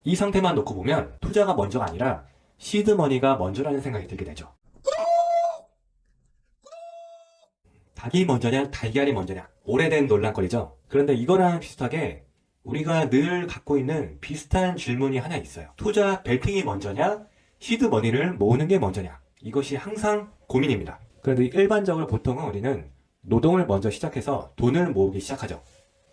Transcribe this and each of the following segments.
이 상태만 놓고 보면 투자가 먼저가 아니라 시드머니가 먼저라는 생각이 들게 되죠. 닭이 먼저냐 달걀이 먼저냐, 오래된 논란거리죠. 그런데 이거랑 비슷하게 우리가 늘 갖고 있는 비슷한 질문이 하나 있어요. 투자 벨팅이 먼저냐 시드머니를 모으는 게 먼저냐, 이것이 항상 고민입니다. 그런데 일반적으로 보통은 우리는 노동을 먼저 시작해서 돈을 모으기 시작하죠.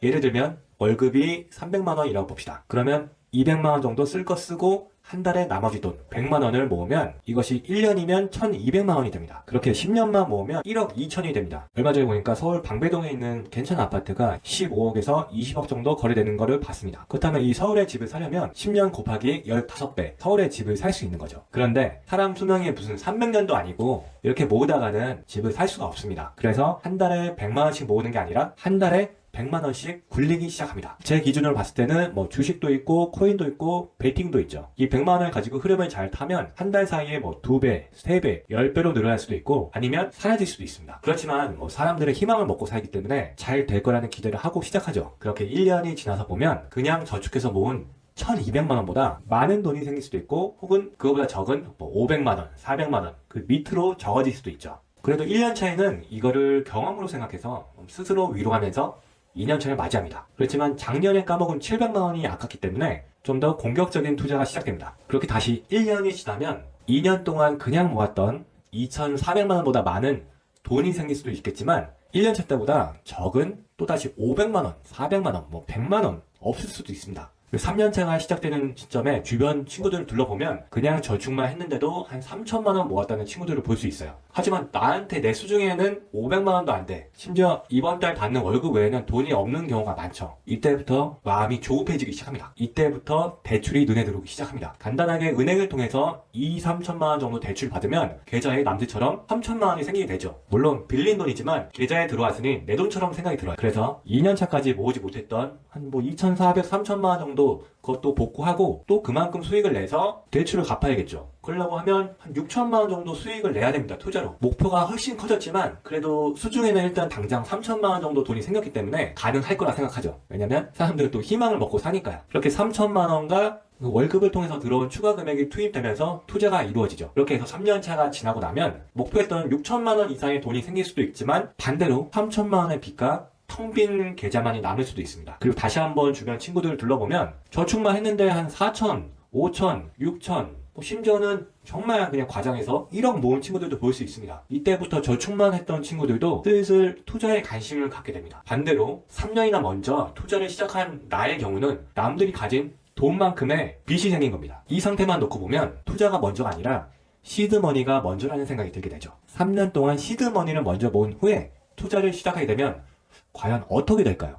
예를 들면 월급이 300만 원이라고 봅시다. 그러면 200만 원 정도 쓸 거 쓰고 한 달에 나머지 돈 100만 원을 모으면 이것이 1년이면 1200만 원이 됩니다. 그렇게 10년만 모으면 1억 2천이 됩니다. 얼마 전에 보니까 서울 방배동에 있는 괜찮은 아파트가 15억에서 20억 정도 거래되는 거를 봤습니다. 그렇다면 이 서울의 집을 사려면 10년 곱하기 15배 서울의 집을 살 수 있는 거죠. 그런데 사람 수명이 무슨 300년도 아니고 이렇게 모으다가는 집을 살 수가 없습니다. 그래서 한 달에 100만 원씩 모으는 게 아니라 한 달에 100만 원씩 굴리기 시작합니다. 제 기준으로 봤을 때는 뭐 주식도 있고 코인도 있고 베팅도 있죠. 이 100만 원을 가지고 흐름을 잘 타면 한 달 사이에 뭐 2배, 3배, 10배로 늘어날 수도 있고 아니면 사라질 수도 있습니다. 그렇지만 뭐 사람들은 희망을 먹고 살기 때문에 잘 될 거라는 기대를 하고 시작하죠. 그렇게 1년이 지나서 보면 그냥 저축해서 모은 1200만 원보다 많은 돈이 생길 수도 있고 혹은 그거보다 적은 뭐 500만 원, 400만 원 그 밑으로 적어질 수도 있죠. 그래도 1년 차이는 이거를 경험으로 생각해서 스스로 위로하면서 2년 차를 맞이합니다. 그렇지만 작년에 까먹은 700만 원이 아깝기 때문에 좀 더 공격적인 투자가 시작됩니다. 그렇게 다시 1년이 지나면 2년 동안 그냥 모았던 2,400만 원보다 많은 돈이 생길 수도 있겠지만 1년 차 때보다 적은 또다시 500만 원, 400만 원, 뭐 100만 원 없을 수도 있습니다. 3년차가 시작되는 시점에 주변 친구들을 둘러보면 그냥 저축만 했는데도 한 3천만 원 모았다는 친구들을 볼 수 있어요. 하지만 나한테 내 수중에는 500만 원도 안 돼. 심지어 이번 달 받는 월급 외에는 돈이 없는 경우가 많죠. 이때부터 마음이 조급해지기 시작합니다. 이때부터 대출이 눈에 들어오기 시작합니다. 간단하게 은행을 통해서 2, 3천만 원 정도 대출 받으면 계좌에 남들처럼 3천만 원이 생기게 되죠. 물론 빌린 돈이지만 계좌에 들어왔으니 내 돈처럼 생각이 들어요. 그래서 2년차까지 모으지 못했던 한 뭐 2,400, 3천만 원 정도 그것도 복구하고 또 그만큼 수익을 내서 대출을 갚아야겠죠. 그러려고 하면 한 6천만 원 정도 수익을 내야 됩니다. 투자로. 목표가 훨씬 커졌지만 그래도 수중에는 일단 당장 3천만 원 정도 돈이 생겼기 때문에 가능할 거라 생각하죠. 왜냐면 사람들은 또 희망을 먹고 사니까요. 그렇게 3천만 원과 월급을 통해서 들어온 추가 금액이 투입되면서 투자가 이루어지죠. 이렇게 해서 3년차가 지나고 나면 목표했던 6천만 원 이상의 돈이 생길 수도 있지만 반대로 3천만 원의 빚과 텅 빈 계좌만이 남을 수도 있습니다. 그리고 다시 한번 주변 친구들을 둘러보면 저축만 했는데 한 4천, 5천, 6천, 심지어는 정말 그냥 과장해서 1억 모은 친구들도 볼 수 있습니다. 이때부터 저축만 했던 친구들도 슬슬 투자에 관심을 갖게 됩니다. 반대로 3년이나 먼저 투자를 시작한 나의 경우는 남들이 가진 돈만큼의 빚이 생긴 겁니다. 이 상태만 놓고 보면 투자가 먼저가 아니라 시드머니가 먼저라는 생각이 들게 되죠. 3년 동안 시드머니를 먼저 모은 후에 투자를 시작하게 되면 과연 어떻게 될까요?